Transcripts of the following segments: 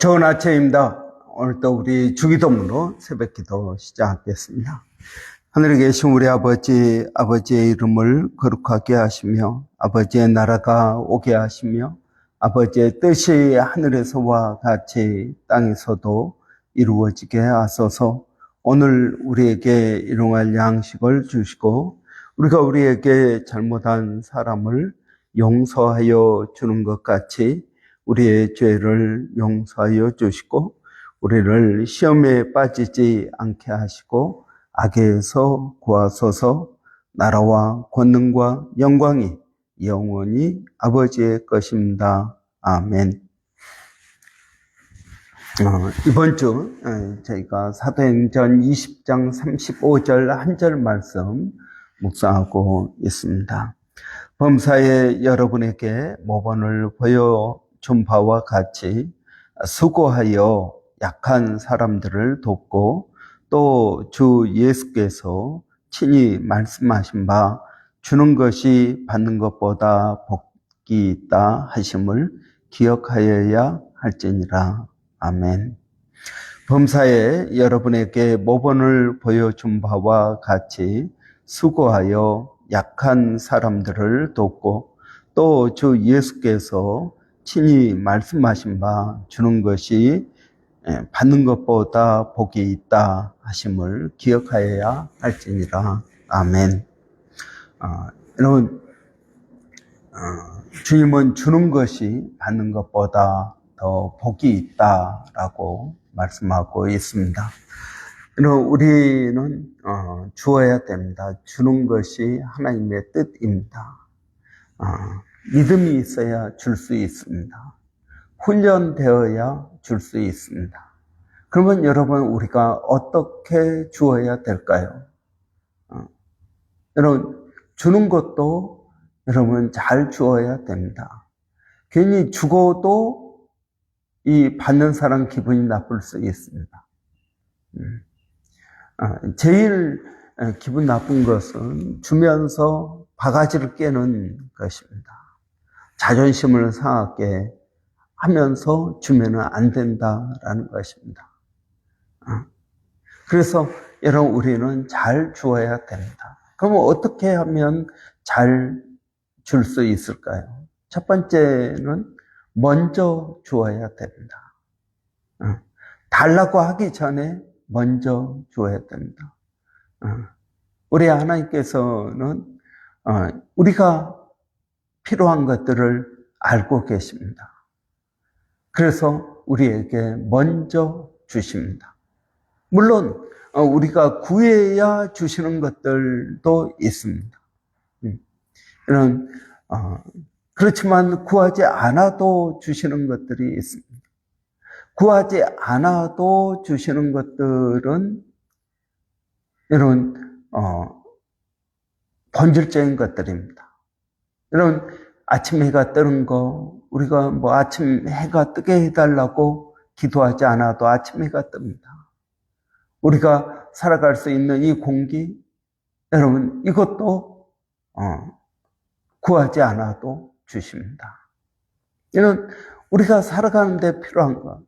좋은 아침입니다. 오늘도 우리 주기도문으로 새벽기도 시작하겠습니다. 하늘에 계신 우리 아버지, 아버지의 이름을 거룩하게 하시며 아버지의 나라가 오게 하시며 아버지의 뜻이 하늘에서와 같이 땅에서도 이루어지게 하소서. 오늘 우리에게 일용할 양식을 주시고 우리가 우리에게 잘못한 사람을 용서하여 주는 것 같이 우리의 죄를 용서하여 주시고 우리를 시험에 빠지지 않게 하시고 악에서 구하소서. 나라와 권능과 영광이 영원히 아버지의 것입니다. 아멘. 이번 주 저희가 사도행전 20장 35절 한 절 말씀 묵상하고 있습니다. 범사에 여러분에게 모범을 보여준 바와 같이 수고하여 약한 사람들을 돕고 또 주 예수께서 친히 말씀하신 바 주는 것이 받는 것보다 복이 있다 하심을 기억하여야 할지니라. 아멘. 범사에 여러분에게 모범을 보여준 바와 같이 수고하여 약한 사람들을 돕고 또 주 예수께서 친히 말씀하신 바 주는 것이 받는 것보다 복이 있다 하심을 기억하여야 할지니라. 아멘. 여러분, 주님은 주는 것이 받는 것보다 더 복이 있다라고 말씀하고 있습니다. 우리는 주어야 됩니다. 주는 것이 하나님의 뜻입니다. 믿음이 있어야 줄 수 있습니다. 훈련되어야 줄 수 있습니다. 그러면 여러분, 우리가 어떻게 주어야 될까요? 여러분, 주는 것도 여러분 잘 주어야 됩니다. 괜히 죽어도 이 받는 사람 기분이 나쁠 수 있습니다. 제일 기분 나쁜 것은 주면서 바가지를 깨는 것입니다. 자존심을 상하게 하면서 주면은 안 된다라는 것입니다. 그래서 여러분, 우리는 잘 주어야 됩니다. 그러면 어떻게 하면 잘 줄 수 있을까요? 첫 번째는 먼저 주어야 됩니다. 달라고 하기 전에 먼저 주어야 됩니다. 우리 하나님께서는 우리가 필요한 것들을 알고 계십니다. 그래서 우리에게 먼저 주십니다. 물론 우리가 구해야 주시는 것들도 있습니다. 그렇지만 구하지 않아도 주시는 것들이 있습니다. 구하지 않아도 주시는 것들은 여러분 본질적인 것들입니다. 여러분, 아침 해가 뜨는 거, 우리가 아침 해가 뜨게 해달라고 기도하지 않아도 아침 해가 뜹니다. 우리가 살아갈 수 있는 이 공기, 여러분, 이것도 구하지 않아도 주십니다. 이는 우리가 살아가는 데 필요한 것,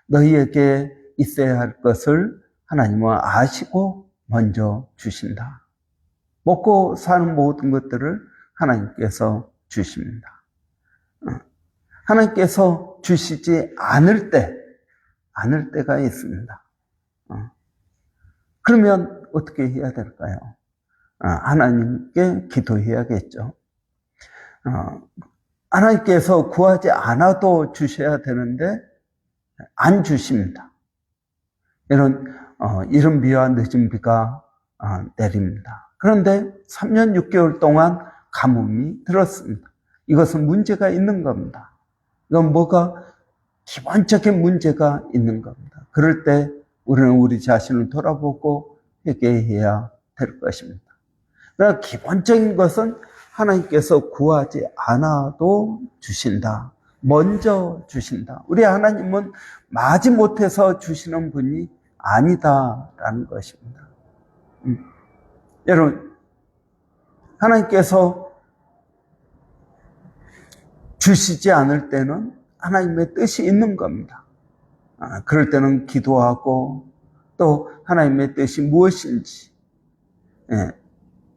너희에게 있어야 할 것을 하나님은 아시고 먼저 주신다. 먹고 사는 모든 것들을 하나님께서 주십니다. 하나님께서 주시지 않을 때가 있습니다. 그러면 어떻게 해야 될까요? 하나님께 기도해야겠죠. 하나님께서 구하지 않아도 주셔야 되는데 안 주십니다. 이른 비와 늦은 비가 내립니다. 그런데 3년 6개월 동안 가뭄이 들었습니다. 이것은 문제가 있는 겁니다. 이건 기본적인 문제가 있는 겁니다. 그럴 때 우리는 우리 자신을 돌아보고 회개해야 될 것입니다. 그러나 기본적인 것은 하나님께서 구하지 않아도 주신다. 먼저 주신다. 우리 하나님은 마지못해서 주시는 분이 아니다라는 것입니다. 여러분, 하나님께서 주시지 않을 때는 하나님의 뜻이 있는 겁니다. 그럴 때는 기도하고 또 하나님의 뜻이 무엇인지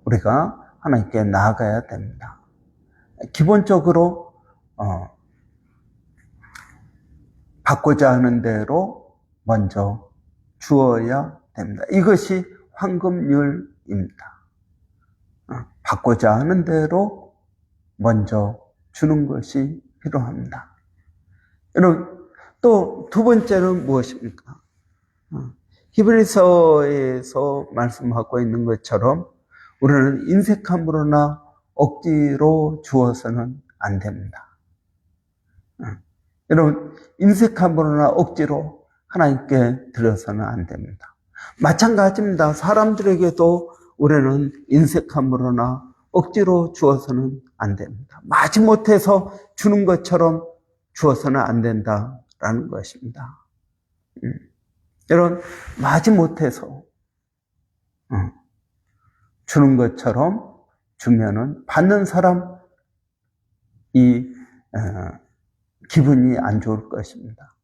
우리가 하나님께 나아가야 됩니다. 기본적으로 받고자 하는 대로 먼저 주어야 됩니다. 이것이 황금률입니다. 받고자 하는 대로 먼저 주는 것이 필요합니다. 여러분, 또 두 번째는 무엇입니까? 히브리서에서 말씀하고 있는 것처럼 우리는 인색함으로나 억지로 주어서는 안 됩니다. 여러분, 인색함으로나 억지로 하나님께 드려서는 안 됩니다. 마찬가지입니다. 사람들에게도 우리는 인색함으로나 억지로 주어서는 안 됩니다. 마지못해서 주는 것처럼 주어서는 안 된다라는 것입니다. 여러분, 마지못해서 주는 것처럼 주면은 받는 사람 기분이 안 좋을 것입니다.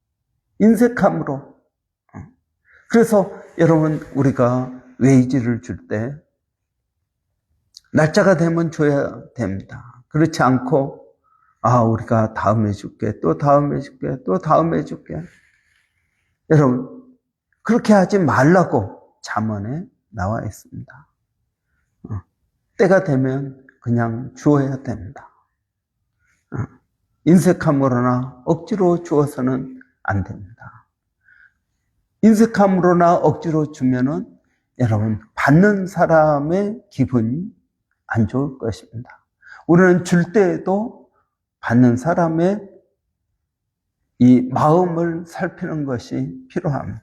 인색함으로. 그래서 여러분, 우리가 웨이지를 줄 때 날짜가 되면 줘야 됩니다. 그렇지 않고 우리가 다음에 줄게, 또 다음에 줄게, 또 다음에 줄게. 여러분, 그렇게 하지 말라고 잠언에 나와 있습니다. 때가 되면 그냥 주어야 됩니다. 인색함으로나 억지로 주어서는 안 됩니다. 인색함으로나 억지로 주면은 여러분, 받는 사람의 기분이 안 좋을 것입니다. 우리는 줄 때에도 받는 사람의 이 마음을 살피는 것이 필요합니다.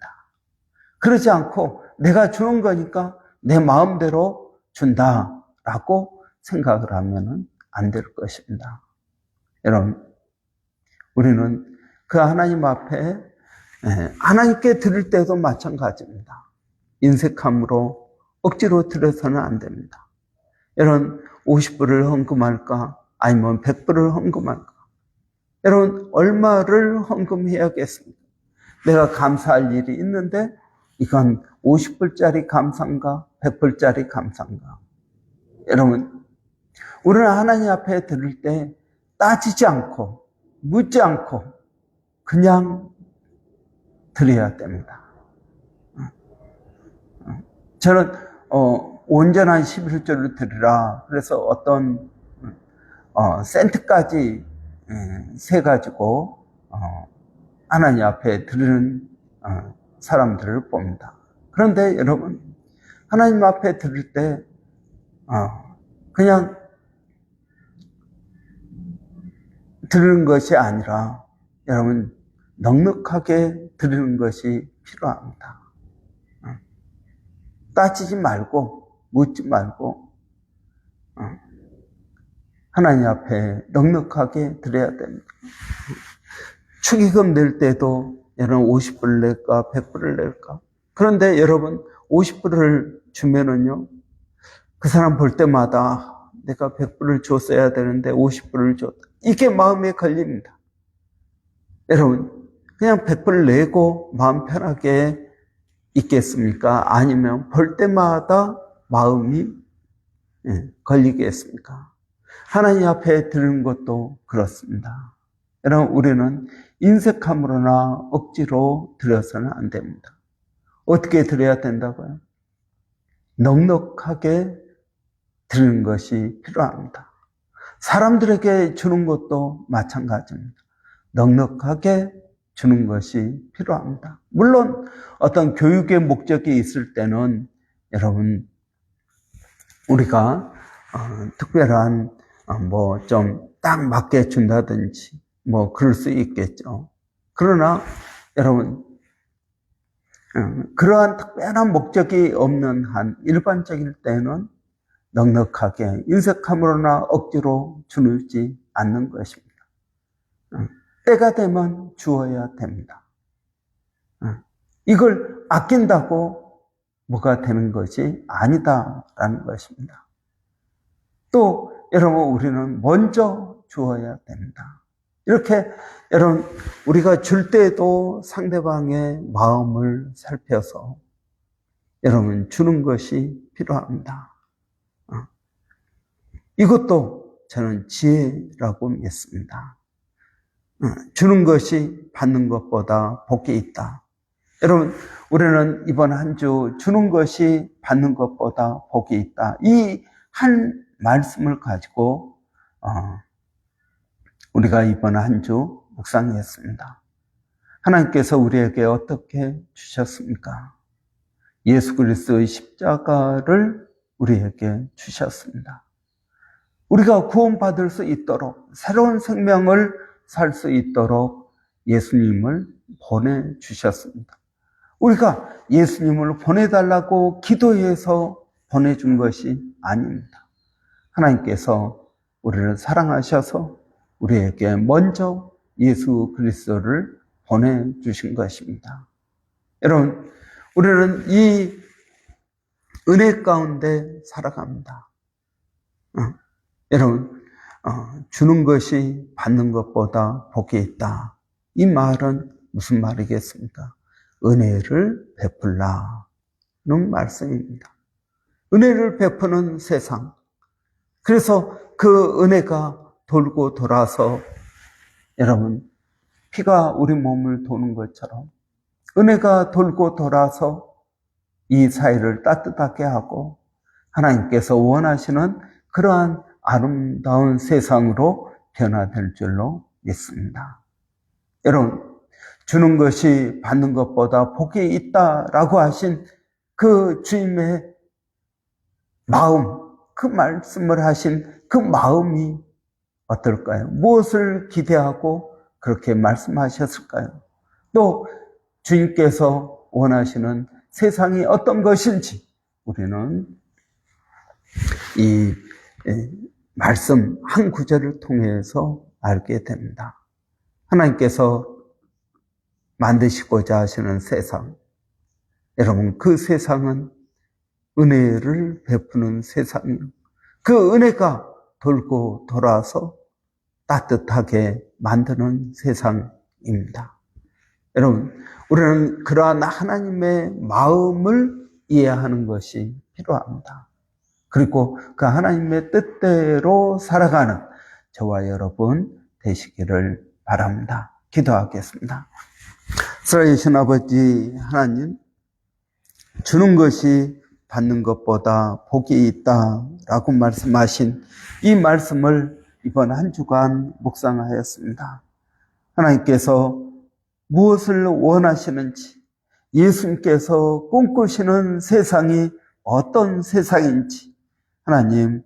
그러지 않고 내가 주는 거니까 내 마음대로 준다라고 생각을 하면 안 될 것입니다. 여러분, 우리는 그 하나님 앞에 하나님께 드릴 때도 마찬가지입니다. 인색함으로 억지로 드려서는 안 됩니다. 여러분, 50불을 헌금할까? 아니면 100불을 헌금할까? 여러분, 얼마를 헌금해야겠습니까? 내가 감사할 일이 있는데 이건 50불짜리 감사인가? 100불짜리 감사인가? 여러분, 우리는 하나님 앞에 드릴 때 따지지 않고 묻지 않고 그냥 드려야 됩니다. 저는 온전한 11조를 드리라. 그래서 어떤 센트까지 세가지고 하나님 앞에 드리는 사람들을 봅니다. 그런데 여러분, 하나님 앞에 드릴 때 그냥 드리는 것이 아니라 여러분, 넉넉하게 드리는 것이 필요합니다. 따지지 말고 묻지 말고 하나님 앞에 넉넉하게 드려야 됩니다. 축의금 낼 때도 여러분 50불을 낼까 100불을 낼까? 그런데 여러분 50불을 주면은요, 그 사람 볼 때마다 내가 100불을 줬어야 되는데 50불을 줬다. 이게 마음에 걸립니다. 여러분, 그냥 100불 내고 마음 편하게 있겠습니까? 아니면 볼 때마다 마음이 걸리겠습니까? 하나님 앞에 드리는 것도 그렇습니다. 여러분, 우리는 인색함으로나 억지로 드려서는 안 됩니다. 어떻게 드려야 된다고요? 넉넉하게 드리는 것이 필요합니다. 사람들에게 주는 것도 마찬가지입니다. 넉넉하게 주는 것이 필요합니다. 물론 어떤 교육의 목적이 있을 때는 여러분, 우리가 특별한 좀 딱 맞게 준다든지 그럴 수 있겠죠. 그러나 여러분, 그러한 특별한 목적이 없는 한 일반적일 때는 넉넉하게 인색함으로나 억지로 주지 않는 것입니다. 때가 되면 주어야 됩니다. 이걸 아낀다고 뭐가 되는 것이 아니다라는 것입니다. 또 여러분, 우리는 먼저 주어야 됩니다. 이렇게 여러분 우리가 줄 때도 상대방의 마음을 살펴서 여러분 주는 것이 필요합니다. 이것도 저는 지혜라고 믿습니다. 주는 것이 받는 것보다 복이 있다. 여러분 우리는 이번 한 주 주는 것이 받는 것보다 복이 있다. 이 한 말씀을 가지고 우리가 이번 한 주 묵상했습니다. 하나님께서 우리에게 어떻게 주셨습니까? 예수 그리스도의 십자가를 우리에게 주셨습니다. 우리가 구원받을 수 있도록 새로운 생명을 살 수 있도록 예수님을 보내주셨습니다. 우리가 예수님을 보내달라고 기도해서 보내준 것이 아닙니다. 하나님께서 우리를 사랑하셔서 우리에게 먼저 예수 그리스도를 보내주신 것입니다. 여러분, 우리는 이 은혜 가운데 살아갑니다. 여러분, 주는 것이 받는 것보다 복이 있다. 이 말은 무슨 말이겠습니까? 은혜를 베풀라는 말씀입니다. 은혜를 베푸는 세상. 그래서 그 은혜가 돌고 돌아서 여러분 피가 우리 몸을 도는 것처럼 은혜가 돌고 돌아서 이 사회를 따뜻하게 하고 하나님께서 원하시는 그러한 아름다운 세상으로 변화될 줄로 믿습니다. 여러분, 주는 것이 받는 것보다 복이 있다라고 하신 그 주님의 마음, 그 말씀을 하신 그 마음이 어떨까요? 무엇을 기대하고 그렇게 말씀하셨을까요? 또 주님께서 원하시는 세상이 어떤 것인지 우리는 이 말씀 한 구절을 통해서 알게 됩니다. 하나님께서 만드시고자 하시는 세상, 여러분 그 세상은 은혜를 베푸는 세상이요, 그 은혜가 돌고 돌아서 따뜻하게 만드는 세상입니다. 여러분, 우리는 그러한 하나님의 마음을 이해하는 것이 필요합니다. 그리고 그 하나님의 뜻대로 살아가는 저와 여러분 되시기를 바랍니다. 기도하겠습니다. 살아계신 아버지 하나님, 주는 것이 받는 것보다 복이 있다라고 말씀하신 이 말씀을 이번 한 주간 묵상하였습니다. 하나님께서 무엇을 원하시는지, 예수님께서 꿈꾸시는 세상이 어떤 세상인지 하나님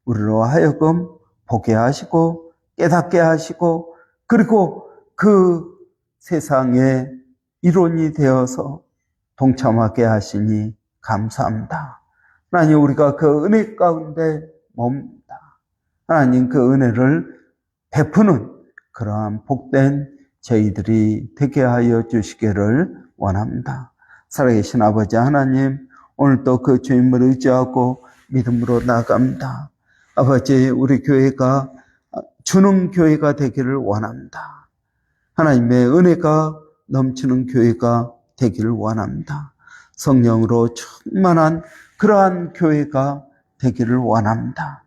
우리로 하여금 보게 하시고 깨닫게 하시고 그리고 그 세상의 일원이 되어서 동참하게 하시니 감사합니다. 하나님, 우리가 그 은혜 가운데 멈다. 하나님, 그 은혜를 베푸는 그러한 복된 저희들이 되게 하여 주시기를 원합니다. 살아계신 아버지 하나님, 오늘도 그 주님을 의지하고 믿음으로 나갑니다. 아버지, 우리 교회가 주는 교회가 되기를 원합니다. 하나님의 은혜가 넘치는 교회가 되기를 원합니다. 성령으로 충만한 그러한 교회가 되기를 원합니다.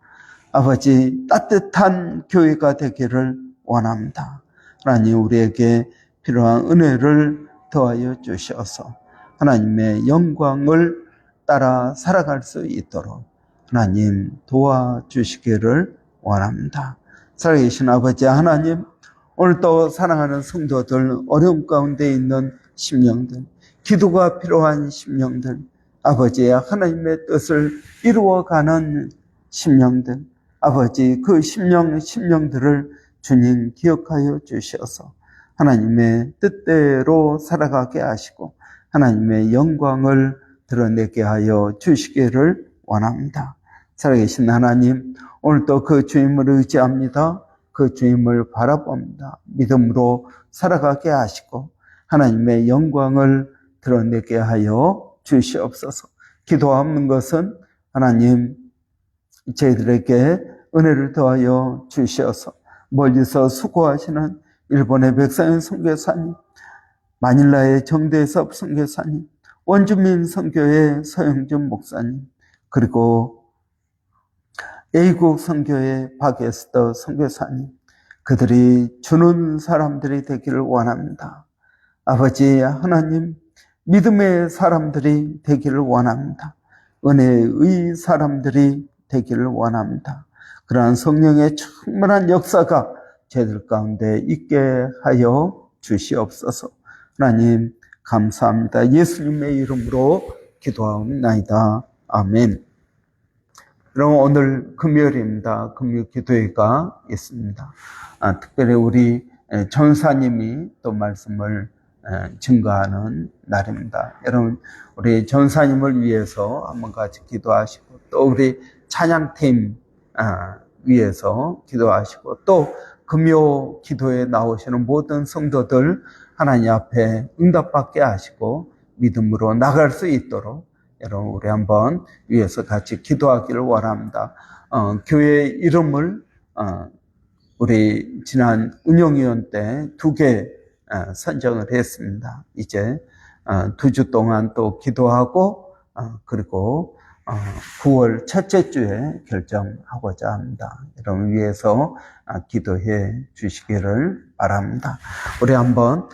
아버지, 따뜻한 교회가 되기를 원합니다. 하나님, 우리에게 필요한 은혜를 더하여 주셔서 하나님의 영광을 따라 살아갈 수 있도록 하나님 도와주시기를 원합니다. 살아계신 아버지 하나님, 오늘도 사랑하는 성도들, 어려움 가운데 있는 심령들, 기도가 필요한 심령들, 아버지의 하나님의 뜻을 이루어가는 심령들, 아버지 그 심령들을 주님 기억하여 주셔서 하나님의 뜻대로 살아가게 하시고 하나님의 영광을 드러내게 하여 주시기를 원합니다. 살아계신 하나님, 오늘도 그 주님을 의지합니다. 그 주님을 바라봅니다. 믿음으로 살아가게 하시고 하나님의 영광을 드러내게 하여 주시옵소서. 기도하는 것은 하나님 저희들에게 은혜를 더하여 주셔서 멀리서 수고하시는 일본의 백상현 선교사님, 마닐라의 정대섭 선교사님, 원주민 선교회 서영준 목사님, 그리고 A국 선교회 박에스더 선교사님, 그들이 주는 사람들이 되기를 원합니다. 아버지 하나님, 믿음의 사람들이 되기를 원합니다. 은혜의 사람들이 되기를 원합니다. 그러한 성령의 충만한 역사가 저희들 가운데 있게 하여 주시옵소서. 하나님 감사합니다. 예수님의 이름으로 기도하옵나이다. 아멘. 여러분, 오늘 금요일입니다. 금요 기도회가 있습니다. 특별히 우리 전사님이 또 말씀을 증거하는 날입니다. 여러분, 우리 전사님을 위해서 한번 같이 기도하시고, 또 우리 찬양팀 위해서 기도하시고, 또 금요 기도에 나오시는 모든 성도들 하나님 앞에 응답받게 하시고 믿음으로 나갈 수 있도록 여러분, 우리 한번 위해서 같이 기도하기를 원합니다. 교회 이름을 우리 지난 운영위원 때 2개 선정을 했습니다. 이제 2주 동안 또 기도하고 그리고 9월 첫째 주에 결정하고자 합니다. 여러분 위해서 기도해 주시기를 바랍니다. 우리 한번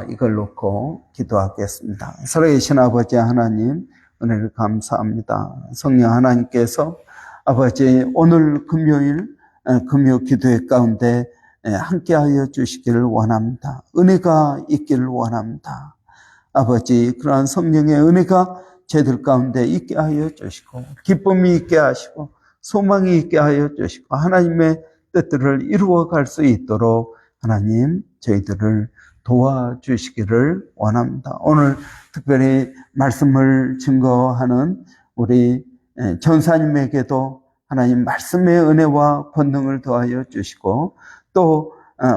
이걸 놓고 기도하겠습니다. 살아계신 아버지 하나님, 은혜를 감사합니다. 성령 하나님께서 아버지 오늘 금요일 금요 기도회 가운데 함께하여 주시기를 원합니다. 은혜가 있기를 원합니다. 아버지, 그러한 성령의 은혜가 저희들 가운데 있게 하여 주시고, 기쁨이 있게 하시고, 소망이 있게 하여 주시고, 하나님의 뜻들을 이루어갈 수 있도록 하나님 저희들을 도와주시기를 원합니다. 오늘 특별히 말씀을 증거하는 우리 전사님에게도 하나님 말씀의 은혜와 권능을 더하여 주시고, 또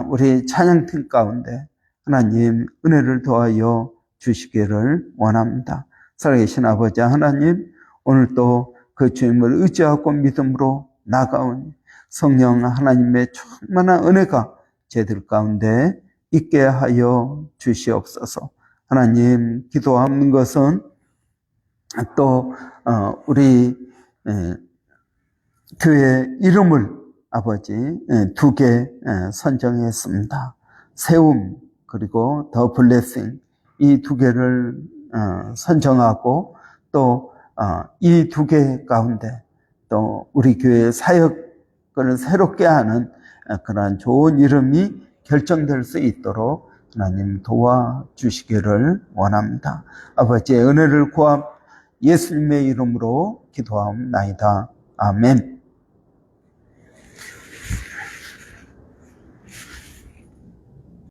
우리 찬양팀 가운데 하나님 은혜를 더하여 주시기를 원합니다. 살아계신 아버지 하나님, 오늘도 그 주님을 의지하고 믿음으로 나아가오니 성령 하나님의 충만한 은혜가 저희들 가운데 있게 하여 주시옵소서. 하나님, 기도하는 것은 또 우리 교회 이름을 아버지 2개 선정했습니다. 세움 그리고 더 블레싱, 이 2개를 선정하고, 또 이 2개 가운데 또 우리 교회의 사역을 새롭게 하는 그러한 좋은 이름이 결정될 수 있도록 하나님 도와주시기를 원합니다. 아버지의 은혜를 구함 예수님의 이름으로 기도하옵나이다. 아멘.